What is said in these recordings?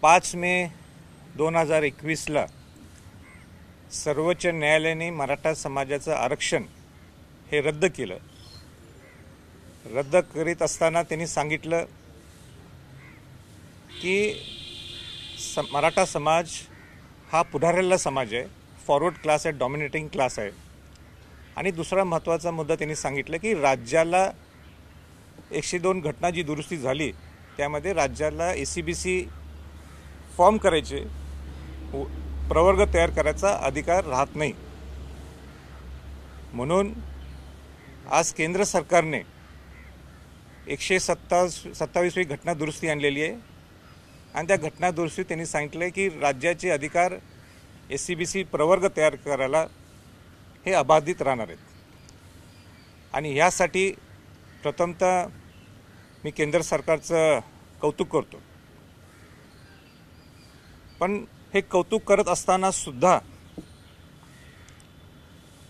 5 मे 2021ला सर्वोच्च न्यायालयाने मराठा समाजाचं आरक्षण हे रद्द केलं. रद्द करीत असताना त्यांनी सांगितलं की मराठा समाज हा पुढारलेला समाज आहे, फॉरवर्ड क्लास आहे, डॉमिनेटिंग क्लास आहे. आणि दुसरा महत्त्वाचा मुद्दा त्यांनी सांगितलं की राज्याला 102 घटना जी दुरुस्ती झाली त्यामध्ये राज्याला ACBC फॉर्म करायचे, प्रवर्ग तयार करायचा अधिकार राहत नाही. म्हणून आज केंद्र सरकारने 127वी घटना दुरुस्ती आणलेली आहे आणि त्या घटना दुरुस्तीत त्यांनी सांगितलं की राज्याचे अधिकार ACBC प्रवर्ग तयार करायला हे अबाधित राहणार आहेत. आणि यासाठी प्रथमतः मी केंद्र सरकारचं कौतुक करतो. पण हे कौतुक करत असताना सुद्धा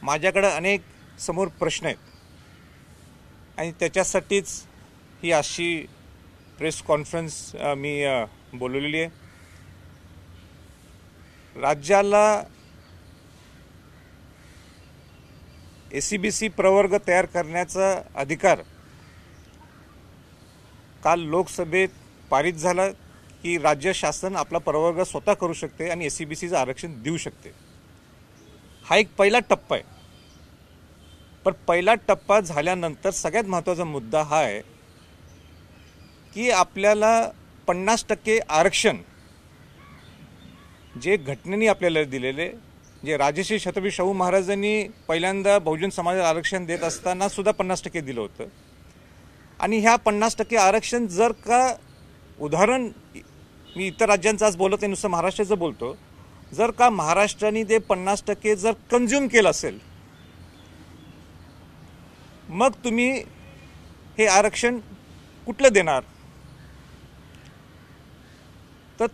माझ्याकडे अनेक समोर प्रश्न आहेत आणि त्याच्यासाठीच ही अशी प्रेस कॉन्फरन्स मी बोलवलेली आहे. राज्याला ACBC प्रवर्ग तयार करण्याचा अधिकार काल लोकसभेत पारित झाला की राज्य शासन आपला प्रवर्ग स्वतः करू शकते आणि ACBCचं आरक्षण देऊ शकते. हा एक पहिला टप्पा आहे. पण पहिला टप्पा झाल्यानंतर सगळ्यात महत्त्वाचा मुद्दा हा आहे की आपल्याला 50% आरक्षण जे घटनेने आपल्याला दिलेले, जे राजश्री छत्रपती शाहू महाराजांनी पहिल्यांदा बहुजन समाजाला आरक्षण देत असताना सुद्धा 50% दिलं होतं. आणि ह्या 50% आरक्षण जर का उदाहरण मी इतर राज्यांचं आज बोलत नाही, नुसतं महाराष्ट्राचं बोलतो, जर का महाराष्ट्राने ते 50% जर कंझ्युम केलं असेल मग तुम्ही हे आरक्षण कुठलं देणार? तर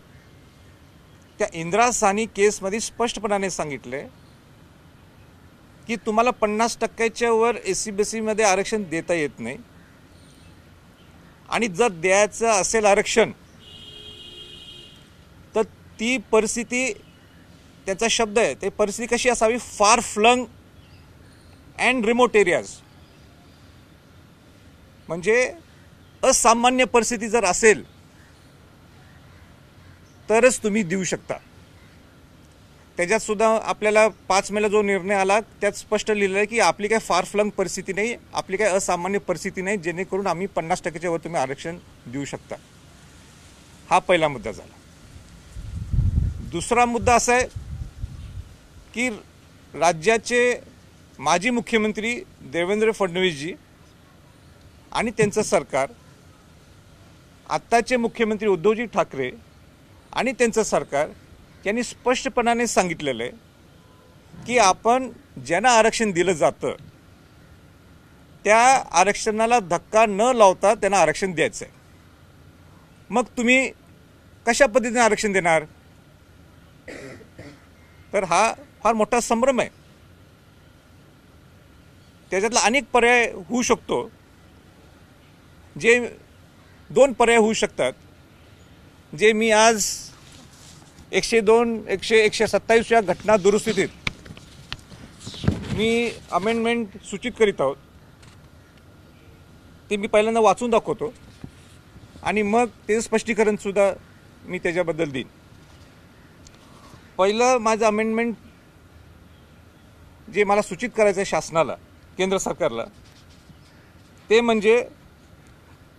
त्या इंदिरा साहनी केसमध्ये स्पष्टपणाने सांगितले की तुम्हाला 50%च्या वर ACBCमध्ये आरक्षण देता येत नाही. आणि जर द्यायचं असेल आरक्षण तर ती परिस्थिती, त्याचा शब्द आहे, ते परिस्थिती कशी असावी? फार फ्लंग अँड रिमोट एरियाज. म्हणजे असामान्य परिस्थिती जर असेल तरच तुम्ही देऊ शकता. त्याच्यात सुद्धा आपल्याला 5 मेला जो निर्णय आला त्यात स्पष्ट लिहिलं आहे की आपली काय फार फ्लंग परिस्थिती नाही, आपली काय असामान्य परिस्थिती नाही जेणेकरून आम्ही 50%च्या वर तुम्ही आरक्षण देऊ शकता. हा पहिला मुद्दा झाला. दुसरा मुद्दा असा आहे की राज्याचे माजी मुख्यमंत्री देवेंद्र फडणवीसजी आणि त्यांचं सरकार, आत्ताचे मुख्यमंत्री उद्धवजी ठाकरे आणि त्यांचं सरकार यांनी स्पष्टपणाने सांगितलेलं आहे की आपण ज्यांना आरक्षण दिलं जातं त्या आरक्षणाला धक्का न लावता त्यांना आरक्षण द्यायचं आहे. मग तुम्ही कशा पद्धतीने आरक्षण देणार? तर हा फार मोठा संभ्रम आहे. त्याच्यातला अनेक पर्याय होऊ शकतो. जे 2 पर्याय होऊ शकतात, जे मी आज 127व्या घटना दुरुस्तीत मी अमेंडमेंट सूचित करीत आहोत. ते मी पहिल्यांदा वाचून दाखवतो आणि मग ते स्पष्टीकरण सुद्धा मी त्याच्याबद्दल देईन. पहिलं माझं अमेंडमेंट जे मला सूचित करायचं आहे शासनाला, केंद्र सरकारला, ते म्हणजे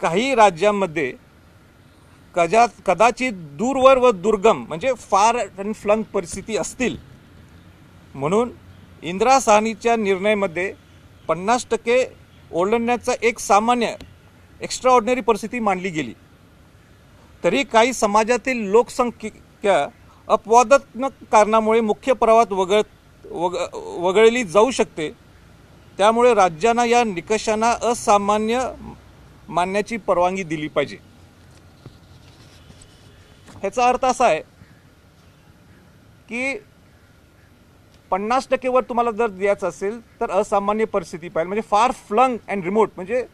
काही राज्यांमध्ये कदाचित दूरवर व दुर्गम म्हणजे फार आणि फ्लंग परिस्थिती असतील म्हणून इंदिरा साहनीच्या निर्णयामध्ये 50% ओलांडण्याचा एक सामान्य एक्स्ट्राऑर्डिनरी परिस्थिती मांडली गेली. तरी काही समाजातील लोकसंख्या अपवादात्मक कारणामुळे मुख्य प्रवाहात वगळली जाऊ शकते. त्यामुळे राज्यांना या निकषांना असामान्य मानण्याची परवानगी दिली पाहिजे. ह्याचा अर्थ असा आहे की 50% वर तुम्हाला जर द्यायचं असेल तर असामान्य परिस्थिती पाहिजे, म्हणजे फार फ्लंग अँड रिमोट म्हणजे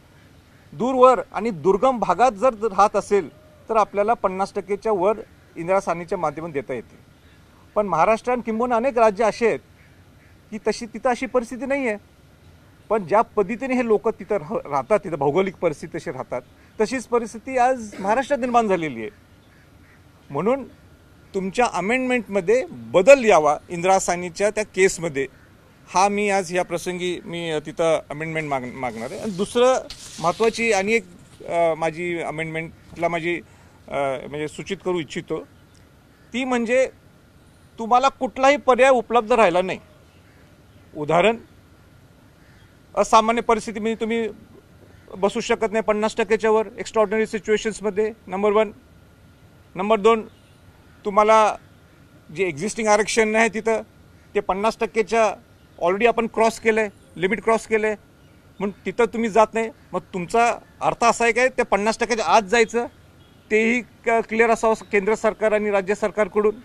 दूरवर आणि दुर्गम भागात जर राहत असेल तर आपल्याला 50%च्या वर इंदिरा साहनीच्या माध्यमातून देता येते. पण महाराष्ट्रात किंबहुना अनेक राज्य असे आहेत की तिथं अशी परिस्थिती नाही आहे. पण ज्या पद्धतीने हे लोक तिथं राहतात, तिथं भौगोलिक परिस्थिती तशी राहतात, तशीच परिस्थिती आज महाराष्ट्रात निर्माण झालेली आहे. म्हणून तुमच्या अमेंडमेंटमध्ये बदल यावा इंदिरा साहनीच्या त्या केसमध्ये, हा मी आज या प्रसंगी मी तिथं अमेंडमेंट मागणार आहे. आणि दुसरं महत्त्वाची आणि एक माझी अमेंडमेंटला म्हणजे सूचित करू इच्छितो, ती म्हणजे तुम्हाला कुठलाही पर्याय उपलब्ध राहिला नाही. उदाहरण, असामान्य परिस्थितीमध्ये तुम्ही बसू शकत नाही 50%च्या वर एक्स्ट्राऑर्डिनरी सिच्युएशन्समध्ये, नंबर 1. नंबर 2, तुम्हाला जे एक्झिस्टिंग आरक्षण आहे तिथं ते 50%च्या ऑलरेडी आपण क्रॉस केलं आहे, लिमिट क्रॉस केलं आहे, म्हणून तिथं तुम्ही जात नाही. मग तुमचा अर्थ असा आहे काय ते 50%च्या आत जायचं, तेही क्लिअर असावं केंद्र सरकार आणि राज्य सरकारकडून.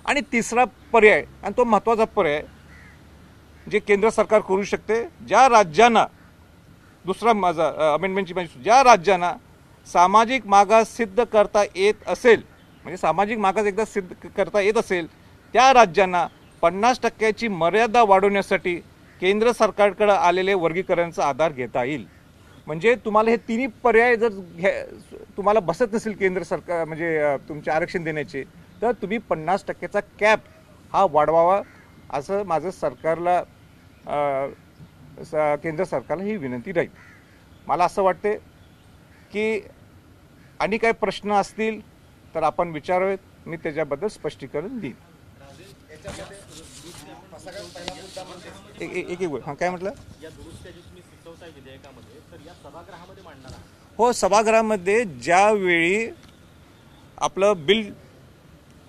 आणि तिसरा पर्याय, आणि तो महत्त्वाचा पर्याय, जे केंद्र सरकार करू शकते, ज्या राज्यांना, दुसरा माझा अमेंडमेंटची माहिती, ज्या राज्यांना सामाजिक मागास सिद्ध करता येत असेल, म्हणजे सामाजिक मागास एकदा सिद्ध करता येत असेल, त्या राज्यांना 50%ची मर्यादा वाढवण्यासाठी केंद्र सरकारकडे आलेले वर्गीकरणाचा आधार घेता येईल. म्हणजे तुम्हाला हे तिन्ही पर्याय जर तुम्हाला बसत नसेल केंद्र सरकार म्हणजे तुमचे आरक्षण देण्याचे, तर तुम्ही 50%चा कॅप हा वाढवावा, असं माझं सरकारला केंद्र सरकारला ही विनंती राहील. मला असं वाटते की आणि काही प्रश्न असतील तर आपण विचारावेत, मी त्याच्याबद्दल स्पष्टीकरण देईन. एक हां, काय म्हटलं? हो, सभागृहामध्ये ज्यावेळी आपलं बिल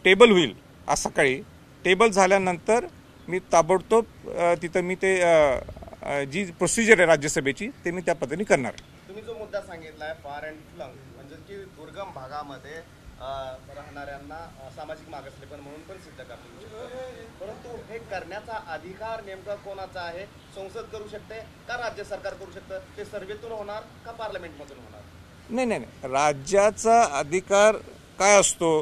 टेबल होईल, आज सकाळी टेबल झाल्यानंतर मी ताबडतोब तिथं मी ते जी प्रोसिजर आहे राज्यसभेची ते मी त्या पद्धतीने करणार. तुम्ही जो मुद्दा सांगितला आहे फार अँड फ्लंग, म्हणजे की दुर्गम भागामध्ये राहणाऱ्यांना सामाजिक मागासलेपण म्हणून पण सिद्ध करतो, परंतु हे करण्याचा अधिकार नेमका कोणाचा आहे? संसद करू शकते का राज्य सरकार करू शकतं? ते सर्वेतून होणार का पार्लमेंटमधून होणार? नाही, राज्याचा अधिकार काय असतो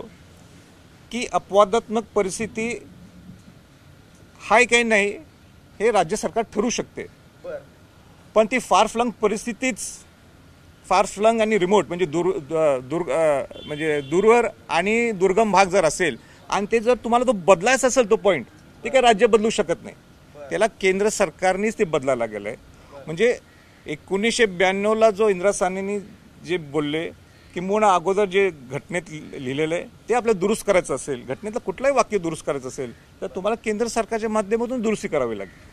की अपवादात्मक परिस्थिती हाय काही नाही हे राज्य सरकार ठरवू शकते. पण ती फार फ्लंग परिस्थितीच, फार फ्लंग आणि रिमोट म्हणजे म्हणजे दूरवर आणि दुर्गम भाग जर असेल आणि ते जर तुम्हाला तो बदलायचा असेल तो पॉईंट, ते काय राज्य बदलू शकत नाही, त्याला केंद्र सरकारनेच ते बदलायला गेलं आहे. म्हणजे 1992ला जो इंदिरा साहनींनी जे बोलले किंबहुना अगोदर जे घटनेत लिहिलेलं आहे ते आपल्याला दुरुस्त करायचं असेल, घटनेतलं कुठलंही वाक्य दुरुस्त करायचं असेल तर तुम्हाला केंद्र सरकारच्या माध्यमातून दुरुस्ती करावी लागेल.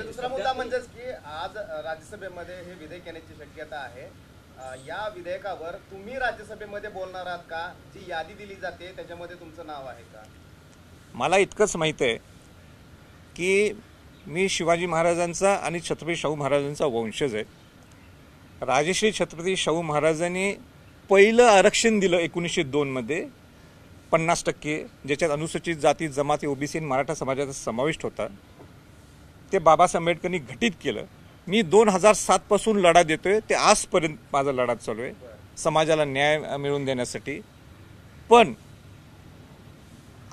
दुसरा मुद्दा म्हणजेच की आज राज्यसभेमध्ये हे विधेयक येण्याची शक्यता आहे. या विधेयकावर तुम्ही राज्यसभेमध्ये बोलणार आहात का? जी यादी दिली जाते त्याच्यामध्ये तुमचं नाव आहे का? मला इतकंच माहीत आहे की मी शिवाजी महाराजांचा आणि छत्रपती शाहू महाराजांचा वंशज आहे. राजश्री छत्रपती शाहू महाराजांनी पहिलं आरक्षण दिलं 1902मध्ये 50%, ज्याच्यात अनुसूचित जाती, जमाती, ओबीसी आणि मराठा समाजाचा समाविष्ट होता. ते बाबासाहेब आंबेडकरांनी घटित केलं. मी 2007 पासून लढा देतोय, ते आजपर्यंत माझा लढा चालू आहे समाजाला न्याय मिळवून देण्यासाठी. पण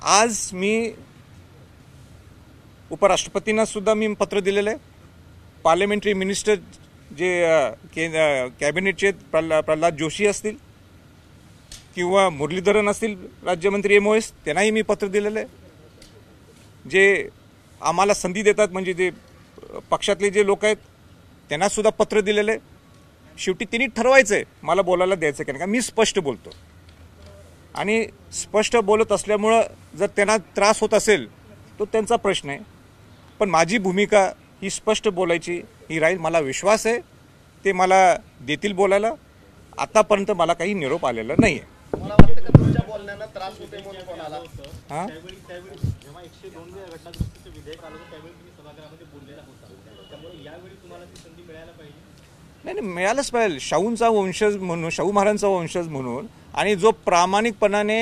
आज मी उपराष्ट्रपतींना सुद्धा मी पत्र दिलेलं आहे. पार्लमेंटरी मिनिस्टर जे कॅबिनेटचे प्रल्हाद जोशी असतील किंवा मुरलीधरन असतील राज्यमंत्री MOS, त्यांनाही मी पत्र दिलेलं आहे. जे आम्हाला संधी देतात म्हणजे जे पक्षातले जे लोक आहेत त्यांना सुद्धा पत्र दिलेलं आहे. शेवटी त्यांनी ठरवायचं आहे मला बोलायला द्यायचं की नाही. का मी स्पष्ट बोलतो आणि स्पष्ट बोलत असल्यामुळं जर त्यांना त्रास होत असेल तो त्यांचा प्रश्न आहे, पण माझी भूमिका ही स्पष्ट बोलायची ही राहील. मला विश्वास आहे ते मला देतील बोलायला. आतापर्यंत मला काही निरोप आलेला नाही आहे. मला वाटतं की तुमच्या बोलण्यानं त्रास होते म्हणून कोणाला? हां, जेव्हा 102 घटनादुरुस्तीचं विधेयक आलं होतं त्यावेळी तुम्ही सभागृहामध्ये बोललेला होता, त्यामुळे यावेळी तुम्हाला ती संधी मिळायला पाहिजे. नाही, मिळालंच पाहिजे. शाहूंचा वंशज म्हणून, शाहू महाराजांचा वंशज म्हणून, आणि जो प्रामाणिकपणाने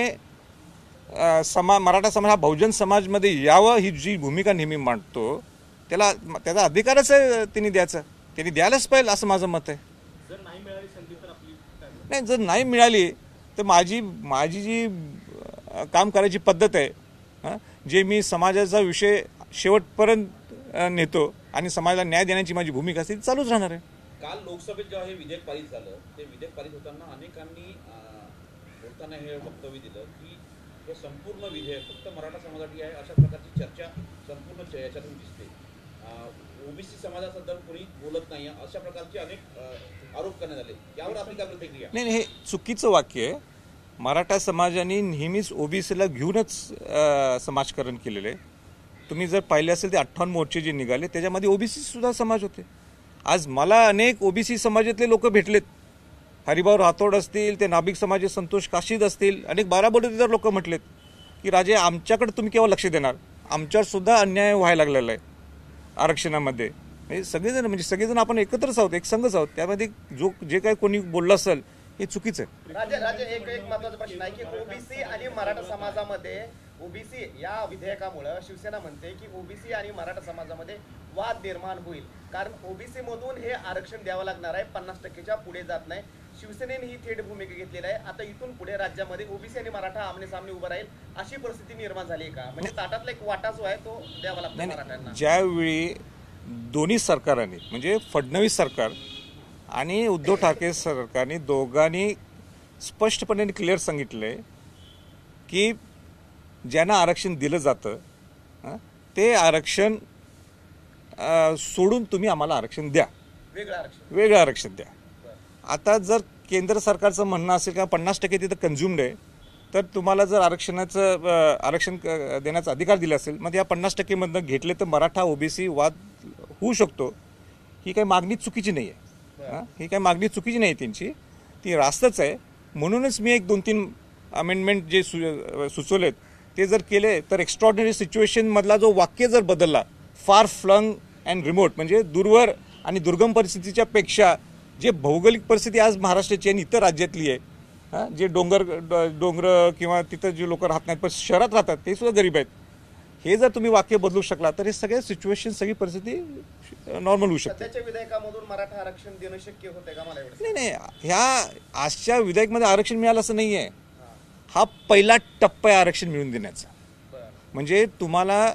मराठा समाज हा बहुजन समाजमध्ये यावं ही जी भूमिका नेहमी मांडतो त्याचा अधिकारच आहे त्यांनी द्यायचा, त्यांनी द्यायलाच पाहिजे असं माझं मत आहे. जर नाही मिळाली संधी तर आपली नाही, जर नाही मिळाली तर माझी जी काम करायची पद्धत आहे, जे मी समाजाचा विषय शेवटपर्यंत नेतो आणि समाजाला न्याय देण्याची माझी भूमिका असते ती चालूच राहणार आहे. काल लोकसभेत जेव्हा हे विधेयक पारित झालं, ते विधेयक पारित होताना अनेकांनी बोलताना हे वक्तव्य दिलं की हे संपूर्ण विधेयक फक्त मराठा समाजासाठी आहे, अशा प्रकारची चर्चा संपूर्ण याच्यातून दिसते. ओबीसी समाजाबद्दल कोणी बोलत नाही, अशा प्रकारचे अनेक आरोप करण्यात आले. यावर आपली काय प्रतिक्रिया? नाही, हे चुकीचं वाक्य आहे. मराठा समाजाने नेहमीच ओबीसीला घेऊनच समाजकारण केलेलं आहे. तुम्ही जर पाहिले असेल ते 58 मोर्चे जे निघाले त्याच्यामध्ये ओबीसी सुद्धा समाज होते. आज मला अनेक ओबीसी समाजातले लोक भेटलेत. हरिभाऊ राठोड असतील, ते नाभिक समाजाचे संतोष काशीद असतील, अनेक बाराबोलीदार लोक म्हटलेत की राजे आमच्याकडे तुम्ही केव्हा लक्ष देणार, आमच्यावर सुद्धा अन्याय व्हायला लागलेला आहे आरक्षणामध्ये. हे सगळेजण आपण एकत्रच आहोत, एक संघच आहोत. त्यामध्ये जे काही कोणी बोललं असेल हे चुकीचं आहे. राजे एक महत्वाचा प्रश्न आहे की ओबीसी आणि मराठा समाजामध्ये ओबीसी या विधेयकामुळे शिवसेना म्हणते की ओबीसी आणि मराठा समाजामध्ये वाद निर्माण होईल, कारण ओबीसी मधून हे आरक्षण द्यावं लागणार आहे, 50%च्या पुढे जात नाही. शिवसेनेने ही थेट भूमिका घेतलेली आहे. आता इथून पुढे राज्यामध्ये ओबीसी आणि मराठा आमने सामने उभं राहील अशी परिस्थिती निर्माण झाली का? म्हणजे ताटातला एक वाटा जो आहे तो द्यावा लागतो मराठ्यांना. ज्यावेळी दोन्ही सरकारांनी म्हणजे फडणवीस सरकार आणि उद्धव ठाकरे सरकारने दोघांनी स्पष्टपणे क्लिअर सांगितलंय की ज्यांना आरक्षण दिलं जातं ते आरक्षण सोडून तुम्ही आम्हाला आरक्षण द्या, वेगळं आरक्षण द्या. आता जर केंद्र सरकारचं म्हणणं असेल का 50% तिथं कन्झ्युम्ड आहे, तर तुम्हाला जर आरक्षण देण्याचा अधिकार दिला असेल, मग या 50% मधनं घेतले तर मराठा ओबीसी वाद होऊ शकतो. ही काही मागणी चुकीची नाही आहे. ही काही मागणी चुकीची नाही त्यांची, ती रास्तच आहे. म्हणूनच मी 1-2-3 अमेंडमेंट जे सुचवलेत ते जर केले तर एक्स्ट्रॉर्डिनरी सिच्युएशन मधला जो वाक्य जर बदलला, फार फ्लंग अँड रिमोट म्हणजे दूरवर आणि दुर्गम परिस्थितीच्या पेक्षा जे भौगोलिक परिस्थिती आज महाराष्ट्राची आणि इतर राज्यातली आहे, जे डोंगर किंवा तिथं जे लोक राहत नाहीत पण शहरात राहतात ते सुद्धा गरीब आहेत, हे जर तुम्ही वाक्य बदलू शकला तर हे सगळे सिच्युएशन सगळी परिस्थिती नॉर्मल होऊ शकते. सध्याच्या विधेयकामधून मराठा आरक्षण देणं शक्य होते का? मला नाही, ह्या आजच्या विधेयकमध्ये आरक्षण मिळालं असं नाही आहे. हा पहिला टप्पा आहे आरक्षण मिळवून देण्याचा. म्हणजे तुम्हाला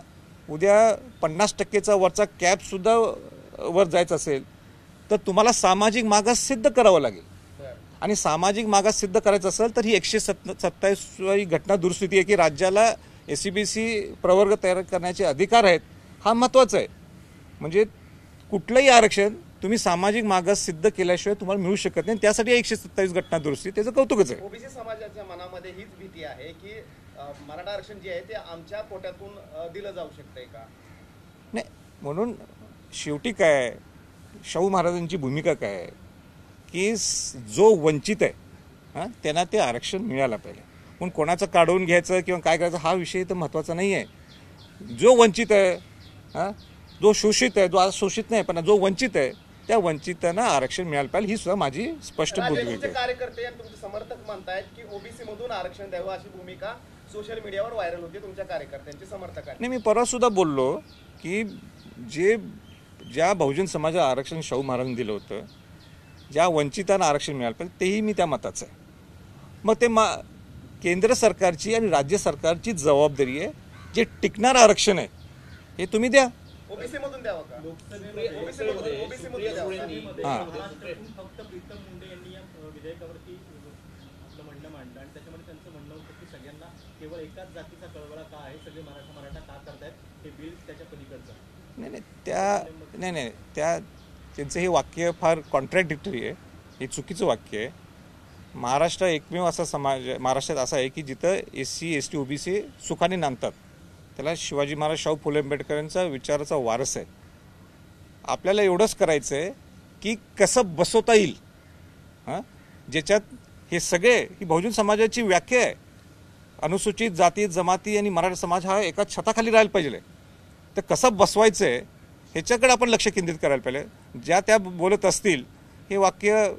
उद्या 50%चा वरचा कॅप सुद्धा वर जायचं असेल तर तुम्हाला सामाजिक मागास सिद्ध करावं लागेल. आणि सामाजिक मागास सिद्ध करायचं असेल तर ही 127वी घटना दुरुस्ती आहे की राज्याला एससीबीसी प्रवर्ग तयार करण्याचे अधिकार आहेत. हा महत्त्वाचा आहे. म्हणजे कुठलंही आरक्षण तुम्ही सामाजिक मागास सिद्ध केल्याशिवाय तुम्हाला मिळू शकत नाही. त्यासाठी 127 घटना दुरुस्ती त्याचं कौतुकच आहे. ओबीसी समाजाच्या मनामध्ये हीच भीती आहे की मराठा आरक्षण जे आहे ते आमच्या कोट्यातून दिलं जाऊ शकतंय का? नाही, म्हणून शेवटी काय शाहू महाराजांची भूमिका काय आहे की जो वंचित आहे त्यांना ते आरक्षण मिळायला पाहिजे. पण कोणाचं काढून घ्यायचं किंवा काय करायचं हा विषय तर महत्त्वाचा नाही आहे. जो वंचित आहे, जो शोषित आहे, जो आज शोषित नाही पण जो वंचित आहे त्या वंचितांना आरक्षण मिळायला पाहिजे, ही सुद्धा माझी स्पष्ट भूमिका आहे. कार्यकर्ते आणि तुमचे समर्थक म्हणतायत की ओबीसी मधून आरक्षण द्यावं अशी भूमिका सोशल मीडियावर व्हायरल होती तुमच्या कार्यकर्त्यांची, समर्थकांची. नाही, मी परवा सुद्धा बोललो की ज्या बहुजन समाजाला आरक्षण शाहू महाराजांनी दिलं होतं, ज्या वंचितांना आरक्षण मिळालं पाहिजे तेही मी त्या मताचं आहे. मग ते केंद्र सरकारची आणि राज्य सरकारची जबाबदारी आहे. जे टिकणार आरक्षण आहे हे तुम्ही द्या. ओबीसी मधून द्यावं का? फक्त प्रीतम मुंडे यांनी या विधेयकावरती आपलं म्हणणं मांडलं आणि त्याच्यामध्ये त्यांचं म्हणणं होतं की सगळ्यांना केवळ एकाच जातीचा कळवळा का आहे, सगळे मराठा का करतायत, हे बिल त्याच्या पलीकडचं. नाही, त्यांचं हे वाक्य फार कॉन्ट्रॅडिक्टरी आहे. हे चुकीचं वाक्य आहे. महाराष्ट्र एकमेव असा समाज महाराष्ट्रात असा आहे की जिथं SC ST OBC सुखाने नांदतात. त्याला शिवाजी महाराज शाहू फुले आंबेडकरांचा विचाराचा वारस आहे. आपल्याला एवढंच करायचं आहे की कसं बसवता येईल, ज्याच्यात हे सगळे ही बहुजन समाजाची व्याख्या आहे. अनुसूचित जाती जमाती आणि मराठा समाज हा एका छताखाली राहायला पाहिजे. तर कसं बसवायचं आहे ह्याच्याकडे आपण लक्ष केंद्रित करायला पाहिजे. ज्या त्या बोलत असतील हे वाक्य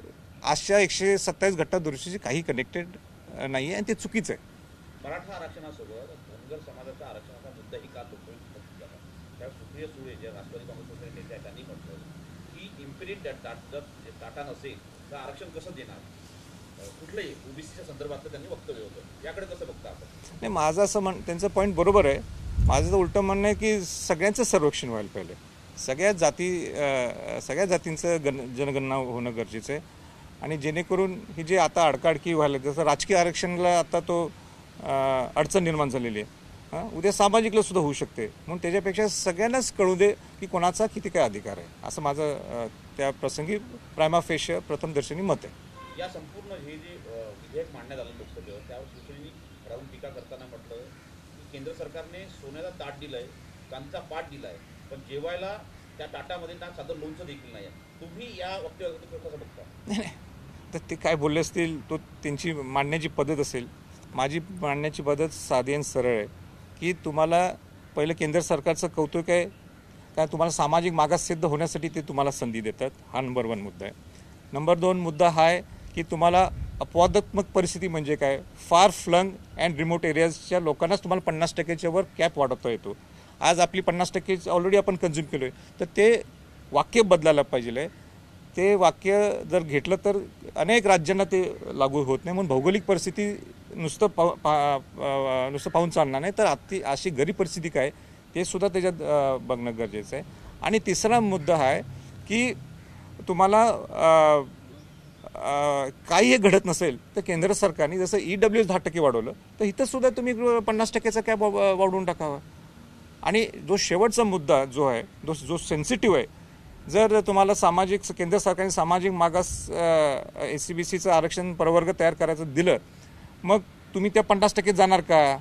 आजच्या 127 घटना दुरुस्तीशी काही कनेक्टेड नाही आहे आणि ते चुकीचं आहे. मराठा आरक्षणासोबत धनगर समाजाच्या आरक्षणाचा मुद्दाही का त्या सुप्रिया सुळे जे राष्ट्रवादी काँग्रेस पक्षाचे नेते आहेत त्यांनी म्हटलं की इम्पिरियड डाटा नसेल तर आरक्षण कसं देणार. कुठलंही ओबीसीच्या संदर्भातलं त्यांनी वक्तव्य होतं, याकडे कसं बघता आपण? नाही, माझं असं त्यांचं पॉईंट बरोबर आहे. माझं तर उलटं म्हणणं आहे की सगळ्यांचं सर्वेक्षण व्हायला पाहिजे. सगळ्या जातींचं जनगणना होणं गरजेचं आहे. आणि जेणेकरून ही जे आता अडकाडकी व्हायला, जसं राजकीय आरक्षणाला आता तो अडचण निर्माण झालेली आहे, उद्या सामाजिकला सुद्धा होऊ शकते. म्हणून त्याच्यापेक्षा सगळ्यांनाच कळू दे की कोणाचा किती काय अधिकार आहे, असं माझं त्या प्रसंगी प्रायमा फेशिया प्रथमदर्शनी मत आहे. या संपूर्ण हे जे विधेयक मांडण्यात आलं लोकसभेवर, त्यावर शिवसेनेने राहून टीका करताना म्हटलं की केंद्र सरकारने सोन्याचा ताट दिलाय, चांदीचा पाट दिलाय, पण जेवायला त्या ताटामध्ये ना साधं लोणचं देखील नाही आहे. तुम्ही या वक्तव्यावर कसं बघता? नाही, तर ते काय बोलले असतील, तो त्यांची मांडण्याची पद्धत असेल. माझी मांडण्याची पद्धत साधी आणि सरळ आहे की तुम्हाला पहिलं केंद्र सरकारचं कौतुक आहे का तुम्हाला सामाजिक मागास सिद्ध होण्यासाठी ते तुम्हाला संधी देतात. हा नंबर 1 मुद्दा आहे. नंबर 2 मुद्दा हा आहे की तुम्हाला अपवादात्मक परिस्थिती म्हणजे काय, फार फ्लंग अँड रिमोट एरियाजच्या लोकांनाच तुम्हाला 50%च्या वर कॅप वाढवता येतो. आज आपली 50% ऑलरेडी आपण कन्झ्युम केलो आहे, तर ते वाक्य बदलायला पाहिजे. ते वाक्य जर घेतलं तर अनेक राज्यांना ते लागू होत नाही. म्हणून भौगोलिक परिस्थिती नुसतं पाहून चालणार नाही, तर अशी गरीब परिस्थिती काय ते सुद्धा त्याच्यात बघणं गरजेचं आहे. आणि तिसरा मुद्दा हा आहे की तुम्हाला काही हे घडत नसेल तर केंद्र सरकारने जसं EWS 10% वाढवलं, तर इथं सुद्धा तुम्ही 50%चा कॅप वाढवून टाकावा. आणि जो शेवटचा मुद्दा जो आहे, जो सेन्सिटिव्ह आहे, जर तुम्हाला केंद्र सरकारने सामाजिक मागास SCBCचं आरक्षण प्रवर्ग तयार करायचं दिलं, मग तुम्ही त्या 50% जाणार का?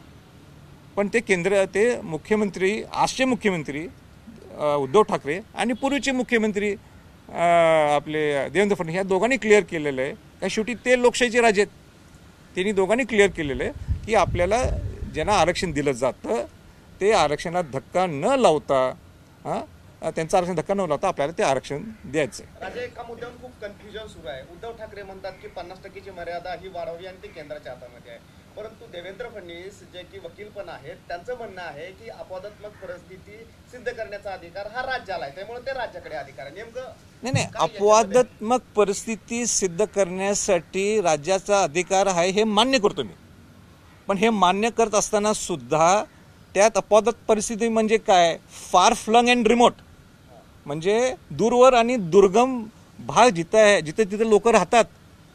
पण ते मुख्यमंत्री, आजचे मुख्यमंत्री उद्धव ठाकरे आणि पूर्वीचे मुख्यमंत्री आपले देवेंद्र फडणवीस या दोघांनी क्लिअर केलेलं आहे का शेवटी ते लोकशाहीचे राजे आहेत. त्यांनी दोघांनी क्लिअर केलेलं आहे की आपल्याला ज्यांना आरक्षण दिलं जातं ते आरक्षणात धक्का न लावता त्यांचं आरक्षण धक्का न लावता आपल्याला ते आरक्षण द्यायचं आहे. राजे, एका मुद्द्यावर खूप कन्फ्युजन सुरू आहे. उद्धव ठाकरे म्हणतात की 50%ची मर्यादा ही वाढवली आणि ती केंद्राच्या हातामध्ये आहे, परंतु देवेंद्र फडणवीस जे की वकील पण आहेत, त्यांचं म्हणणं आहे की अपवादात्मक परिस्थिती सिद्ध करण्याचा अधिकार हा राज्याला आहे, त्यामुळे ते राज्याकडे अधिकार आहे. नेमकं नाही, अपवादात्मक परिस्थिती सिद्ध करण्यासाठी राज्याचा अधिकार आहे हे मान्य करतो मी. पण हे मान्य करत असताना सुद्धा त्यात अपवादात्मक परिस्थिती म्हणजे काय, फार फ्लंग अँड रिमोट, म्हणजे दूरवर आणि दुर्गम भाग जिथे लोक राहतात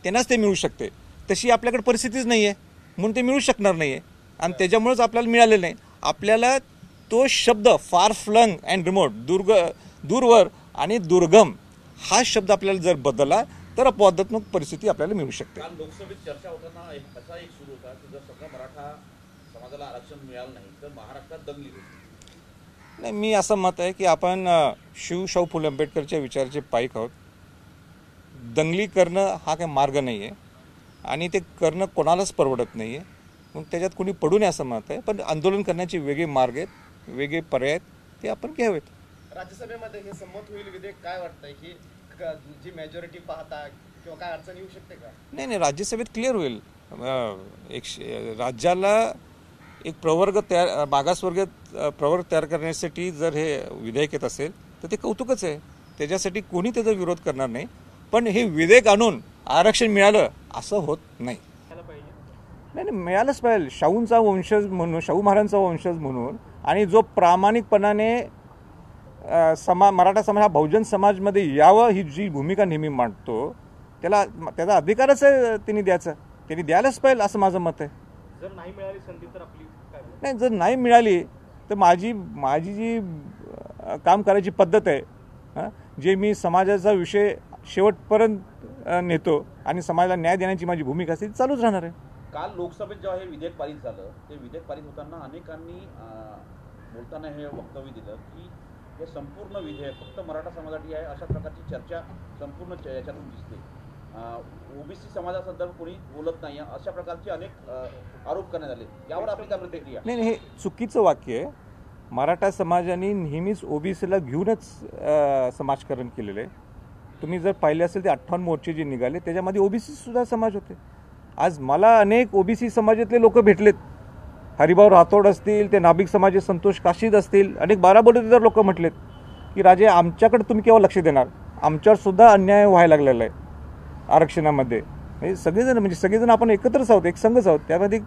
त्यांनाच ते मिळू शकते. तशी आपल्याकडे परिस्थितीच नाही आहे, म्हणून ते मिळू शकणार नाही आहे. आणि त्याच्यामुळेच आपल्याला मिळालेलं नाही. आपल्याला तो शब्द फार फ्लंग अँड रिमोट, दूरवर आणि दुर्गम, हा शब्द आपल्याला जर बदलला तर अपवादात्मक परिस्थिती आपल्याला मिळू शकते. काल लोकसभेत चर्चा होताना असा एक सुरू होता की जर समजा मराठा समाजाला आरक्षण मिळालं नाही तर महाराष्ट्रात दंगली होईल. नाही, मी असं मत आहे की आपण शाहू फुले आंबेडकरच्या विचाराचे पाईक आहोत. दंगली करणं हा काही मार्ग नाही आहे आणि ते करणं कोणालाच परवडत नाही आहे. मग त्याच्यात कोणी पडू नये असं मत आहे. पण आंदोलन करण्याचे वेगळे मार्ग आहेत, वेगळे पर्याय आहेत, ते आपण घ्यावेत. राज्यसभेमध्ये हे संमत होईल विधेयक, काय वाटतंय की जी मेजॉरिटी पाहता किंवा काय अडचण येऊ शकते का? नाही, राज्यसभेत क्लिअर होईल. राज्याला एक मागासवर्ग प्रवर्ग तयार करण्यासाठी जर हे विधेयक येत असेल तर ते कौतुकच आहे. त्याच्यासाठी कोणी त्याचा विरोध करणार नाही. पण हे विधेयक आणून आरक्षण मिळालं असं होत नाही. नाही, मिळालंच पाहिजे. शाहूंचा वंशज म्हणून, शाहू महाराजांचा वंशज म्हणून, आणि जो प्रामाणिकपणाने मराठा समाज हा बहुजन समाजमध्ये यावं ही जी भूमिका नेहमी मांडतो, त्याचा अधिकारच आहे त्यांनी द्यायचा. त्यांनी द्यायलाच पाहिजे असं माझं मत आहे. जर नाही मिळाली संधी तर आपली काय? नाही, जर नाही मिळाली तर माझी जी काम करायची पद्धत आहे, जे मी समाजाचा विषय शेवटपर्यंत नेतो आणि समाजाला न्याय देण्याची माझी भूमिका असते ती चालूच राहणार आहे. काल लोकसभेत जेव्हा हे विधेयक पारित झालं, ते विधेयक पारित होताना अनेकांनी बोलताना हे वक्तव्य दिलं की हे संपूर्ण विधेयक फक्त मराठा समाजासाठी आहे, अशा प्रकारची चर्चा संपूर्ण याच्यातून दिसते. ओबीसी समाजासंदर्भात कोणी बोलत नाही, अशा प्रकारचे अनेक आरोप करण्यात आले. यावर आपली काय प्रतिक्रिया? नाही, हे चुकीचं वाक्य आहे. मराठा समाजाने नेहमीच ओबीसीला घेऊनच समाजकारण केलेलं आहे. तुम्ही जर पाहिले असेल ते 58 मोर्चे जे निघाले त्याच्यामध्ये ओबीसी सुद्धा समाज होते. आज मला अनेक ओबीसी समाजातले लोक भेटलेत. हरिभाऊ राठोड असतील, ते नाभिक समाजाचे संतोष काशीद असतील, अनेक 12 बलुतेदार लोक म्हटलेत की राजे आमच्याकडे तुम्ही केव्हा लक्ष देणार, आमच्यावर सुद्धा अन्याय व्हायला लागलेला आहे आरक्षणामध्ये. म्हणजे सगळेजण आपण एकत्रच आहोत, एक संघच आहोत. त्यामध्ये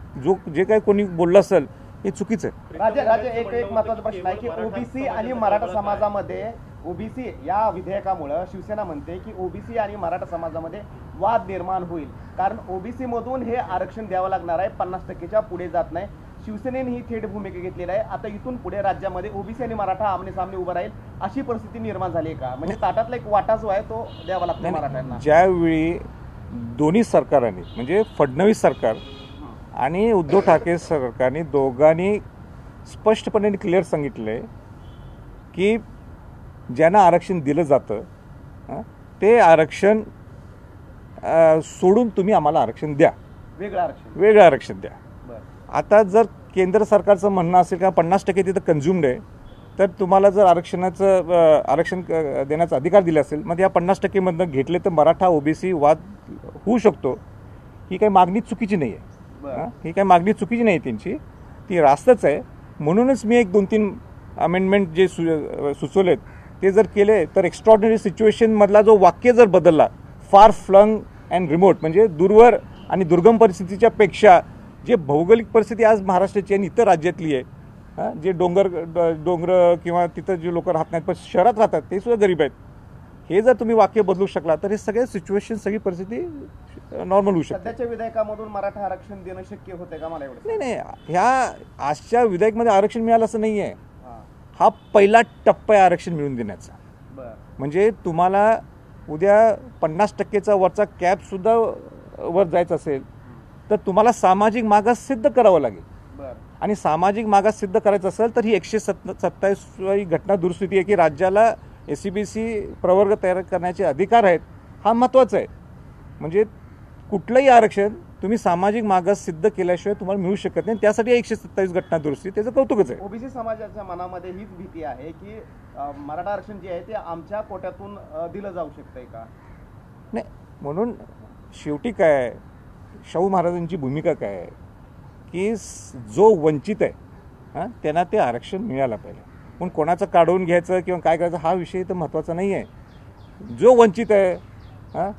जे काही कोणी बोललं असेल हे चुकीचं आहे. राजे एक महत्वाचा प्रश्न आहे की ओबीसी आणि मराठा समाजामध्ये ओबीसी या विधेयकामुळे शिवसेना म्हणते की ओबीसी आणि मराठा समाजामध्ये वाद निर्माण होईल, कारण ओबीसी मधून हे आरक्षण द्यावं लागणार आहे, 50%च्या पुढे जात नाही. शिवसेनेने ही थेट भूमिका घेतलेली आहे. आता इथून पुढे राज्यामध्ये ओबीसी आणि मराठा आमने सामने उभं राहील अशी परिस्थिती निर्माण झाली का? म्हणजे ताटातला एक वाटा जो आहे तो द्यावा लागतो मराठ्यांना. ज्यावेळी दोन्ही सरकारांनी म्हणजे फडणवीस सरकार आणि उद्धव ठाकरे सरकारने दोघांनी स्पष्टपणे क्लिअर सांगितलंय की ज्यांना आरक्षण दिलं जातं ते आरक्षण सोडून तुम्ही आम्हाला आरक्षण द्या, वेगळं आरक्षण द्या. आता जर केंद्र सरकारचं म्हणणं असेल का 50% तिथं कन्झ्युम्ड आहे, तर तुम्हाला जर आरक्षण देण्याचा अधिकार दिला असेल, मग या 50% मधनं घेतले तर मराठा ओबीसी वाद होऊ शकतो. ही काही मागणी चुकीची नाही आहे, ही काही मागणी चुकीची नाही त्यांची, ती रास्तच आहे. म्हणूनच मी 1-2-3 अमेंडमेंट जे सुचवलेत ते जर केले तर एक्स्ट्रॉर्डिनरी सिच्युएशनमधला जो वाक्य जर बदलला, फार फ्लंग अँड रिमोट म्हणजे दूरवर आणि दुर्गम परिस्थितीच्या पेक्षा जे भौगोलिक परिस्थिती आज महाराष्ट्राची आणि इतर राज्यातली आहे, जे डोंगर किंवा तिथं जे लोक राहत नाहीत पण शहरात राहतात ते सुद्धा गरीब आहेत, हे जर तुम्ही वाक्य बदलू शकला तर हे सगळे सिच्युएशन सगळी परिस्थिती नॉर्मल होऊ शकते. सध्याच्या विधेयकामधून मराठा आरक्षण देणं शक्य होते का? मला एवढं नाही, ह्या आजच्या विधेयकमध्ये आरक्षण मिळालं असं नाही आहे. हा पहिला टप्पा आहे आरक्षण मिळवून देण्याचा. म्हणजे तुम्हाला उद्या 50%चा वरचा कॅप सुद्धा वर जायचं असेल तर तुम्हाला सामाजिक मागास सिद्ध करावं लागेल. आणि सामाजिक मागास सिद्ध करायचं असेल तर ही 127वी घटना दुरुस्ती आहे की राज्याला SCBC प्रवर्ग तयार करण्याचे अधिकार आहेत. हा महत्त्वाचा आहे. म्हणजे कुठलंही आरक्षण तुम्ही सामाजिक मागास सिद्ध केल्याशिवाय तुम्हाला मिळू शकत नाही. त्यासाठी 127 घटना दुरुस्ती त्याचं कौतुकच आहे. ओबीसी समाजाच्या मनामध्ये हीच भीती आहे की मराठा आरक्षण जे आहे ते आमच्या कोट्यातून दिलं जाऊ शकतंय का? नाही, म्हणून शेवटी काय शाहू महाराजांची भूमिका काय आहे की जो वंचित आहे त्यांना ते आरक्षण मिळायला पाहिजे. पण कोणाचं काढून घ्यायचं किंवा काय करायचं हा विषय तर महत्त्वाचा नाही आहे. जो वंचित आहे,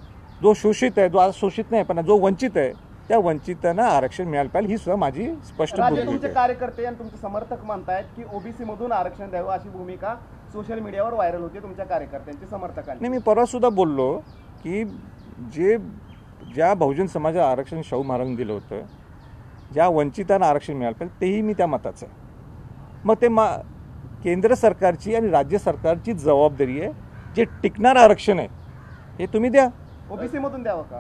जो शोषित आहे, जो आज शोषित नाही पण जो वंचित आहे त्या वंचितांना आरक्षण मिळायला पाहिजे, ही सुद्धा माझी स्पष्ट भूमिका आहे. तुमचे कार्यकर्ते आणि तुमचे समर्थक म्हणतायत की ओबीसी मधून आरक्षण द्यावं अशी भूमिका सोशल मीडियावर व्हायरल होती तुमच्या कार्यकर्त्यांची, समर्थकांनी. नाही, मी परवा सुद्धा बोललो की ज्या बहुजन समाजाला आरक्षण शाहू महाराजांनी दिलं होतं, ज्या वंचितांना आरक्षण मिळालं पाहिजे तेही मी त्या मताचं आहे. मग ते केंद्र सरकारची आणि राज्य सरकारची जबाबदारी आहे. जे टिकणारं आरक्षण आहे हे तुम्ही द्या. ओबीसी मधून द्यावं का?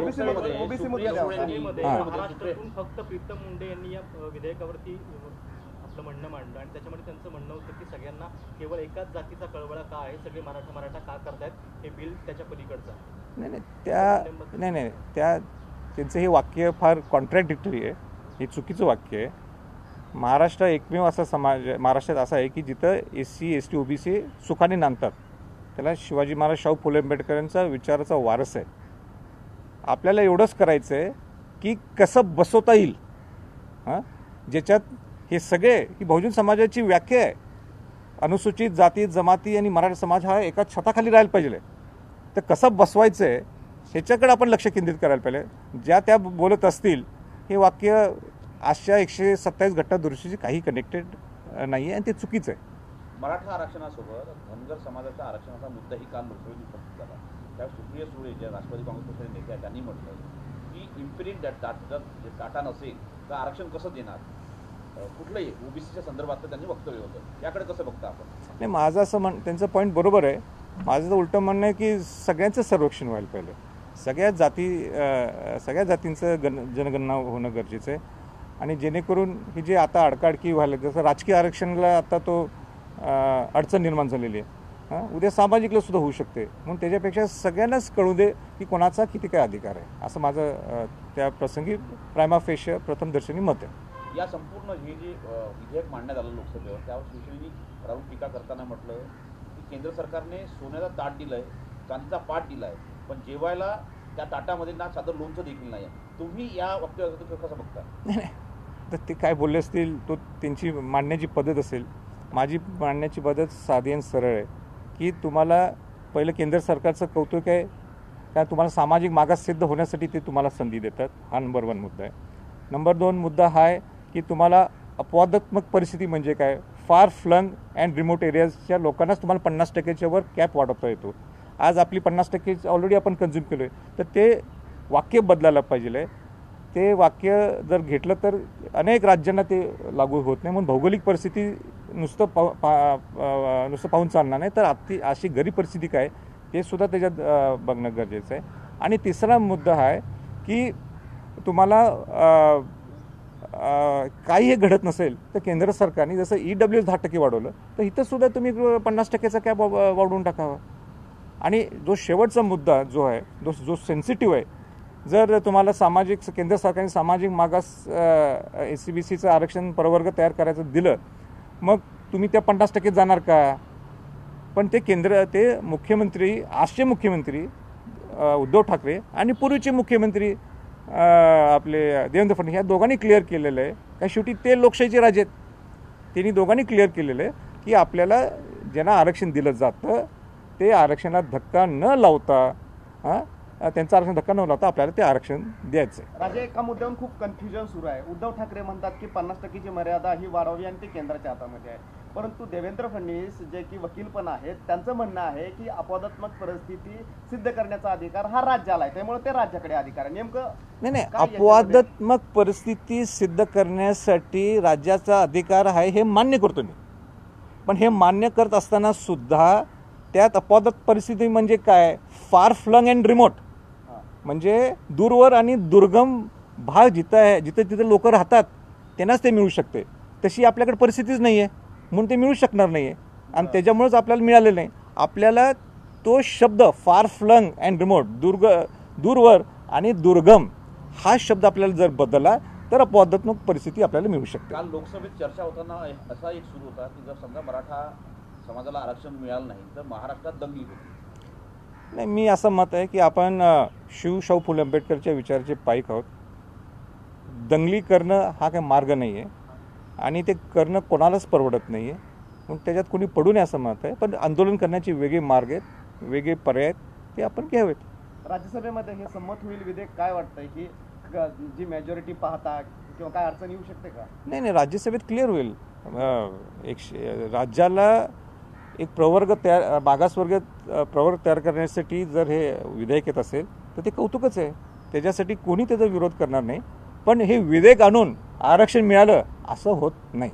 ओबीसी मधून द्यावं का? महाराष्ट्रातून फक्त प्रीतम मुंडे यांनी या विधेयकावरती आपलं म्हणणं मांडलं आणि त्याच्यामध्ये त्यांचं म्हणणं होतं की सगळ्यांना केवळ एकाच जातीचा कळवळा का आहे, सगळे मराठा का करतायत, हे बिल त्याच्या पलीकडचं आहे. नाही, त्यांचं हे वाक्य फार कॉन्ट्रॅडिक्टरी आहे. हे चुकीचं वाक्य आहे. महाराष्ट्र एकमेव असा समाज महाराष्ट्रात असा आहे की जिथं SC ST OBC सुखाने नांदतात. त्याला शिवाजी महाराज शाहू फुले आंबेडकरांचा विचाराचा वारस आहे. आपल्याला एवढंच करायचं आहे की कसं बसवता येईल, ज्याच्यात हे सगळे ही बहुजन समाजाची व्याख्या आहे. अनुसूचित जाती जमाती आणि मराठा समाज हा एका छताखाली राहायला पाहिजे. तर कसं बसवायचं आहे ह्याच्याकडे आपण लक्ष केंद्रित करायला पाहिजे. ज्या त्या बोलत असतील हे वाक्य आजच्या 127 घटना दुरुस्तीची काही कनेक्टेड नाही आहे आणि ते चुकीचं आहे. मराठा आरक्षणासोबत धनगर समाजाच्या आरक्षणाचा मुद्दाही काल लोकसभेत उपस्थित झाला. त्यावेळी सुप्रिया सुळे ज्या राष्ट्रवादी काँग्रेस पक्षाचे नेते आहेत त्यांनी म्हटलं की इम्पिरियड डाटा नसेल तर आरक्षण कसं देणार, कुठलंही ओबीसीच्या संदर्भात त्यांनी वक्तव्य होतं. याकडे कसं बघता आपण? नाही, माझं असं त्यांचं पॉईंट बरोबर आहे. माझं तर उलटं म्हणणं आहे की सगळ्यांचं सर्वेक्षण व्हायला पाहिजे. सगळ्या जातींचं जनगणना होणं गरजेचं आहे. आणि जेणेकरून ही जे आता अडकाडकी व्हायला, जसं राजकीय आरक्षणाला आता तो अडचण निर्माण झालेली आहे, उद्या सामाजिकला सुद्धा होऊ शकते. म्हणून त्याच्यापेक्षा सगळ्यांनाच कळू दे की कोणाचा किती काय अधिकार आहे, असं माझं त्या प्रसंगी प्रायमा फेशिया प्रथमदर्शनी मत आहे. या संपूर्ण हे जे विधेयक मांडण्यात आलं लोकसभेवर त्यावर शिवसेनेने राऊत टीका करताना म्हटलं की केंद्र सरकारने सोन्याचा ताट दिलाय, चांदीचा पाट दिलाय, पण जेवायला त्या ताटामध्ये ना साधं लोणचं देखील नाही. तुम्ही या वक्तव्याचं कसं बघता? नाही, तर ते काय बोलले असतील तो त्यांची मांडण्याची पद्धत असेल. माझी मांडण्याची पद्धत साधी आणि सरळ आहे की तुम्हाला पहिलं केंद्र सरकारचं कौतुक आहे काय तुम्हाला सामाजिक मागास सिद्ध होण्यासाठी ते तुम्हाला संधी देतात. हा नंबर 1 मुद्दा आहे. नंबर 2 मुद्दा हा आहे की तुम्हाला अपवादात्मक परिस्थिती म्हणजे काय, फार फ्लंग अँड रिमोट एरियाजच्या लोकांनाच तुम्हाला 50%च्या वर कॅप वाढवता येतो. आज आपली 50% ऑलरेडी आपण कन्झ्युम केलो आहे, तर ते वाक्य बदलायला पाहिजे आहे. ते वाक्य जर घेतलं तर अनेक राज्यांना ते लागू होत नाही. म्हणून भौगोलिक परिस्थिती नुसतं पाहून चालणार नाही, तर अशी गरीब परिस्थिती काय ते सुद्धा त्याच्यात बघणं गरजेचं आहे. आणि तिसरा मुद्दा हा आहे की तुम्हाला काही हे घडत नसेल तर केंद्र सरकारने जसं EWS 10% वाढवलं, तर इथं सुद्धा तुम्ही 50%चा कॅप वाढवून टाकावा. आणि जो शेवटचा मुद्दा जो आहे, जो सेन्सिटिव्ह आहे, जर तुम्हाला केंद्र सरकारने सामाजिक मागास SCBCचं आरक्षण प्रवर्ग तयार करायचं दिलं, मग तुम्ही त्या 50% जाणार का? पण ते मुख्यमंत्री, आजचे मुख्यमंत्री उद्धव ठाकरे आणि पूर्वीचे मुख्यमंत्री आपले देवेंद्र फडणवीस या दोघांनी क्लिअर केलेलं आहे का शेवटी ते लोकशाहीचे राजे आहेत. त्यांनी दोघांनी क्लिअर केलेलं आहे की आपल्याला ज्यांना आरक्षण दिलं जातं ते आरक्षणाला धक्का न लावता त्यांचं आरक्षण धक्का न लावता आपल्याला ते आरक्षण द्यायचं आहे. राजे, एका मुद्द्यावरून खूप कन्फ्युजन सुरू आहे. उद्धव ठाकरे म्हणतात की 50%ची मर्यादा ही वाढवावी आणि ती केंद्राच्या हातामध्ये आहे, परंतु देवेंद्र फडणवीस जे की वकील पण आहेत त्यांचं म्हणणं आहे की अपवादात्मक परिस्थिती सिद्ध करण्याचा अधिकार हा राज्याला आहे, त्यामुळे ते राज्याकडे अधिकार आहे. नेमकं नाही, अपवादात्मक परिस्थिती सिद्ध करण्यासाठी राज्याचा अधिकार आहे हे मान्य करतो मी. पण हे मान्य करत असताना सुद्धा त्यात अपवादात्मक परिस्थिती म्हणजे काय, फार फ्लंग अँड रिमोट म्हणजे दूरवर आणि दुर्गम भाग जिथे लोक राहतात त्यांनाच ते मिळू शकते. तशी आपल्याकडे परिस्थितीच नाही आहे, म्हणून ते मिळू शकणार नाही आहे आणि त्याच्यामुळेच आपल्याला मिळालेलं नाही. आपल्याला तो शब्द फार फ्लंग अँड रिमोट, दूरवर आणि दुर्गम हा शब्द आपल्याला जर बदलला तर अपवादात्मक परिस्थिती आपल्याला मिळू शकते. काल लोकसभेत चर्चा होताना असा एक सुरू होता की जर समजा मराठा समाजाला आरक्षण मिळालं नाही तर महाराष्ट्रात दंगली होती. नाही, मी असं मत आहे की आपण शाहू फुले आंबेडकरच्या विचाराचे पाईक आहोत. दंगली करणं हा काही मार्ग नाही आहे आणि ते करणं कोणालाच परवडत नाही आहे. मग त्याच्यात कोणी पडू नये असं मत आहे. पण आंदोलन करण्याचे वेगळे मार्ग आहेत, वेगळे पर्याय आहेत, ते आपण घ्यावेत. राज्यसभेमध्ये हे संमत होईल विधेयक, काय वाटतंय की जी मेजॉरिटी पाहता किंवा काय अडचण येऊ शकते का? नाही, राज्यसभेत क्लिअर होईल. राज्याला एक मागासवर्ग प्रवर्ग तयार करण्यासाठी जर हे विधेयक येत असेल तर ते कौतुकच आहे. त्याच्यासाठी कोणी त्याचा विरोध करणार नाही. पण हे विधेयक आणून आरक्षण मिळालं असं होत नाही.